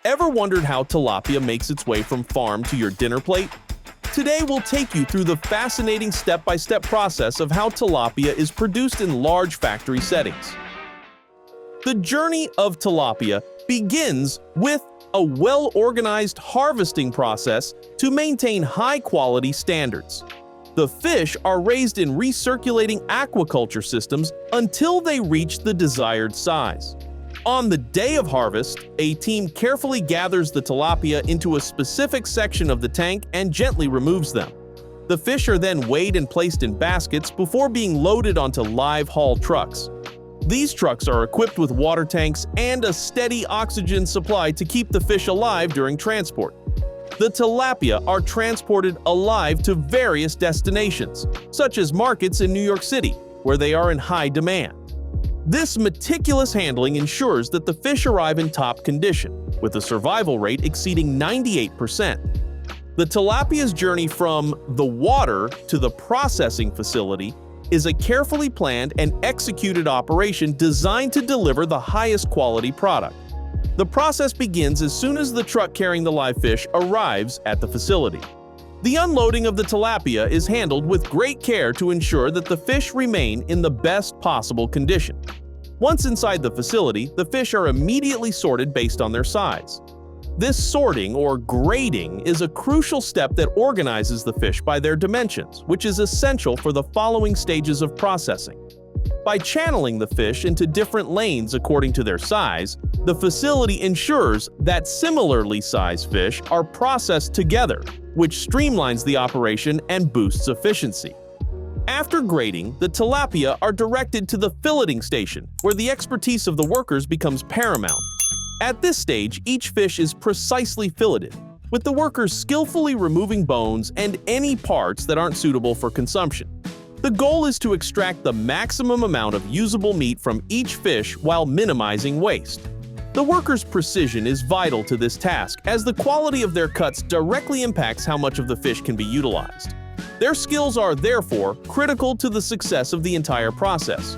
Ever wondered how tilapia makes its way from farm to your dinner plate? Today we'll take you through the fascinating step-by-step process of how tilapia is produced in large factory settings. The journey of tilapia begins with a well-organized harvesting process to maintain high-quality standards. The fish are raised in recirculating aquaculture systems until they reach the desired size. On the day of harvest, a team carefully gathers the tilapia into a specific section of the tank and gently removes them. The fish are then weighed and placed in baskets before being loaded onto live haul trucks. These trucks are equipped with water tanks and a steady oxygen supply to keep the fish alive during transport. The tilapia are transported alive to various destinations, such as markets in New York City, where they are in high demand. This meticulous handling ensures that the fish arrive in top condition, with a survival rate exceeding 98%. The tilapia's journey from the water to the processing facility is a carefully planned and executed operation designed to deliver the highest quality product. The process begins as soon as the truck carrying the live fish arrives at the facility. The unloading of the tilapia is handled with great care to ensure that the fish remain in the best possible condition. Once inside the facility, the fish are immediately sorted based on their size. This sorting, or grading, is a crucial step that organizes the fish by their dimensions, which is essential for the following stages of processing. By channeling the fish into different lanes according to their size, the facility ensures that similarly sized fish are processed together, which streamlines the operation and boosts efficiency. After grading, the tilapia are directed to the filleting station, where the expertise of the workers becomes paramount. At this stage, each fish is precisely filleted, with the workers skillfully removing bones and any parts that aren't suitable for consumption. The goal is to extract the maximum amount of usable meat from each fish while minimizing waste. The workers' precision is vital to this task, as the quality of their cuts directly impacts how much of the fish can be utilized. Their skills are, therefore, critical to the success of the entire process.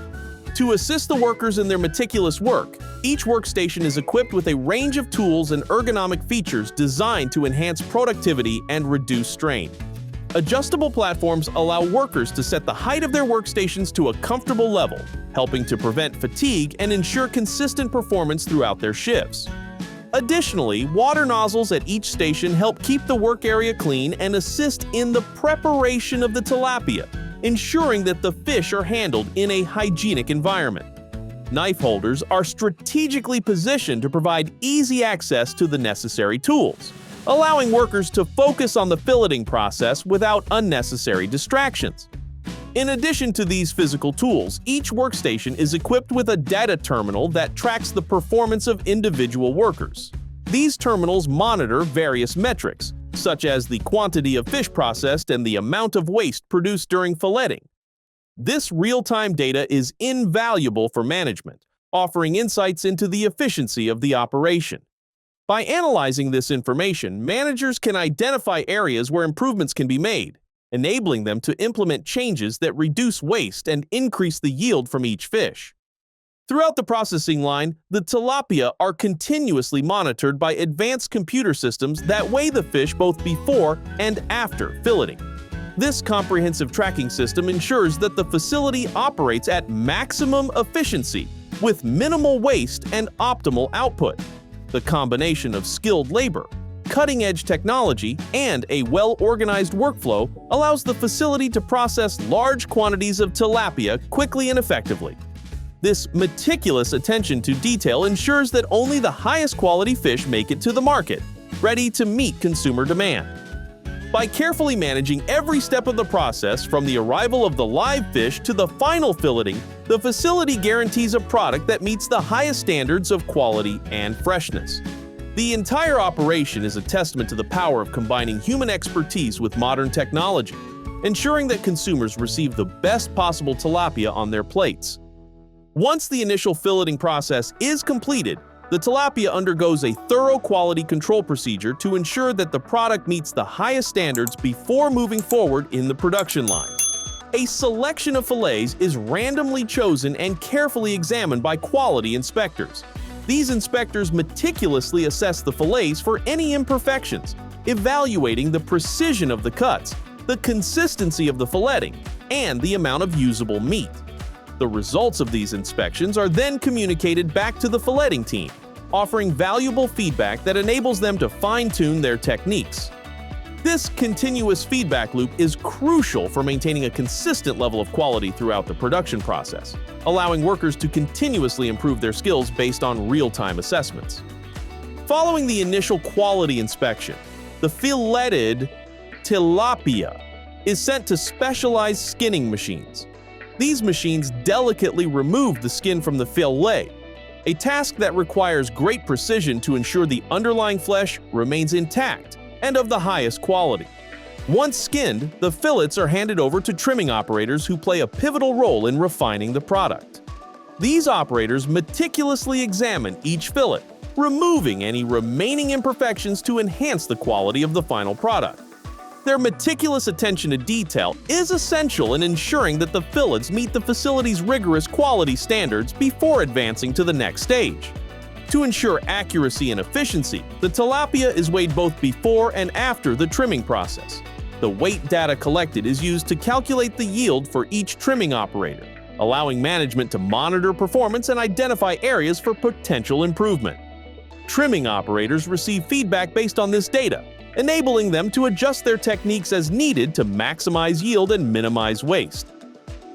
To assist the workers in their meticulous work, each workstation is equipped with a range of tools and ergonomic features designed to enhance productivity and reduce strain. Adjustable platforms allow workers to set the height of their workstations to a comfortable level, helping to prevent fatigue and ensure consistent performance throughout their shifts. Additionally, water nozzles at each station help keep the work area clean and assist in the preparation of the tilapia, ensuring that the fish are handled in a hygienic environment. Knife holders are strategically positioned to provide easy access to the necessary tools, allowing workers to focus on the filleting process without unnecessary distractions. In addition to these physical tools, each workstation is equipped with a data terminal that tracks the performance of individual workers. These terminals monitor various metrics, such as the quantity of fish processed and the amount of waste produced during filleting. This real-time data is invaluable for management, offering insights into the efficiency of the operation. By analyzing this information, managers can identify areas where improvements can be made, enabling them to implement changes that reduce waste and increase the yield from each fish. Throughout the processing line, the tilapia are continuously monitored by advanced computer systems that weigh the fish both before and after filleting. This comprehensive tracking system ensures that the facility operates at maximum efficiency with minimal waste and optimal output. The combination of skilled labor, cutting-edge technology, and a well-organized workflow allows the facility to process large quantities of tilapia quickly and effectively. This meticulous attention to detail ensures that only the highest quality fish make it to the market, ready to meet consumer demand. By carefully managing every step of the process, from the arrival of the live fish to the final filleting, the facility guarantees a product that meets the highest standards of quality and freshness. The entire operation is a testament to the power of combining human expertise with modern technology, ensuring that consumers receive the best possible tilapia on their plates. Once the initial filleting process is completed, the tilapia undergoes a thorough quality control procedure to ensure that the product meets the highest standards before moving forward in the production line. A selection of fillets is randomly chosen and carefully examined by quality inspectors. These inspectors meticulously assess the fillets for any imperfections, evaluating the precision of the cuts, the consistency of the filleting, and the amount of usable meat. The results of these inspections are then communicated back to the filleting team, offering valuable feedback that enables them to fine-tune their techniques. This continuous feedback loop is crucial for maintaining a consistent level of quality throughout the production process, allowing workers to continuously improve their skills based on real-time assessments. Following the initial quality inspection, the filleted tilapia is sent to specialized skinning machines. These machines delicately remove the skin from the fillet, a task that requires great precision to ensure the underlying flesh remains intact and of the highest quality. Once skinned, the fillets are handed over to trimming operators who play a pivotal role in refining the product. These operators meticulously examine each fillet, removing any remaining imperfections to enhance the quality of the final product. Their meticulous attention to detail is essential in ensuring that the fillets meet the facility's rigorous quality standards before advancing to the next stage. To ensure accuracy and efficiency, the tilapia is weighed both before and after the trimming process. The weight data collected is used to calculate the yield for each trimming operator, allowing management to monitor performance and identify areas for potential improvement. Trimming operators receive feedback based on this data, enabling them to adjust their techniques as needed to maximize yield and minimize waste.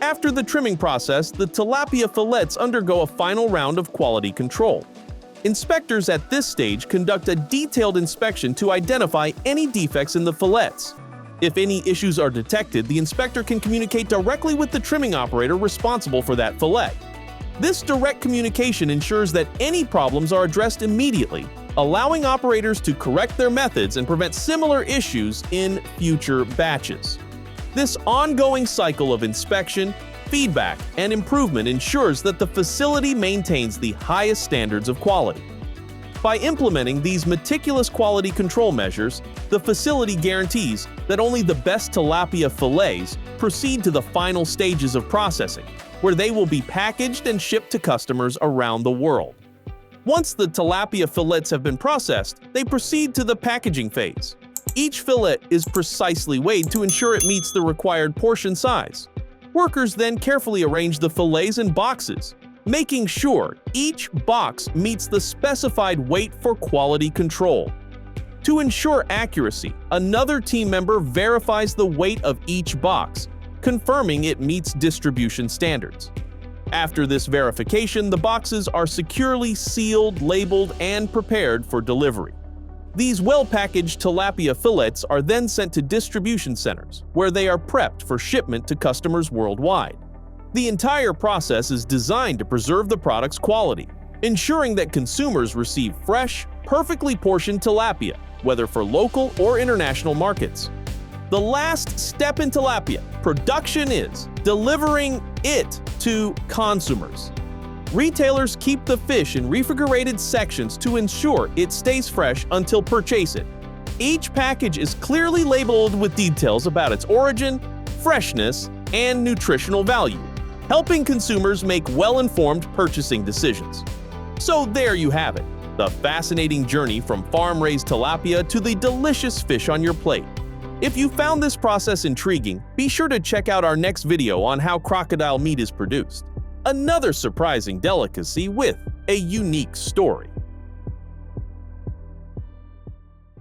After the trimming process, the tilapia fillets undergo a final round of quality control. Inspectors at this stage conduct a detailed inspection to identify any defects in the fillets. If any issues are detected, the inspector can communicate directly with the trimming operator responsible for that fillet. This direct communication ensures that any problems are addressed immediately, allowing operators to correct their methods and prevent similar issues in future batches. This ongoing cycle of inspection, feedback, and improvement ensures that the facility maintains the highest standards of quality. By implementing these meticulous quality control measures, the facility guarantees that only the best tilapia fillets proceed to the final stages of processing, where they will be packaged and shipped to customers around the world. Once the tilapia fillets have been processed, they proceed to the packaging phase. Each fillet is precisely weighed to ensure it meets the required portion size. Workers then carefully arrange the fillets in boxes, making sure each box meets the specified weight for quality control. To ensure accuracy, another team member verifies the weight of each box, confirming it meets distribution standards. After this verification, the boxes are securely sealed, labeled, and prepared for delivery. These well-packaged tilapia fillets are then sent to distribution centers, where they are prepped for shipment to customers worldwide. The entire process is designed to preserve the product's quality, ensuring that consumers receive fresh, perfectly portioned tilapia, whether for local or international markets. The last step in tilapia production is delivering it to consumers. Retailers keep the fish in refrigerated sections to ensure it stays fresh until purchase it. Each package is clearly labeled with details about its origin, freshness, and nutritional value, helping consumers make well-informed purchasing decisions. So there you have it, the fascinating journey from farm-raised tilapia to the delicious fish on your plate. If you found this process intriguing, be sure to check out our next video on how crocodile meat is produced. Another surprising delicacy with a unique story.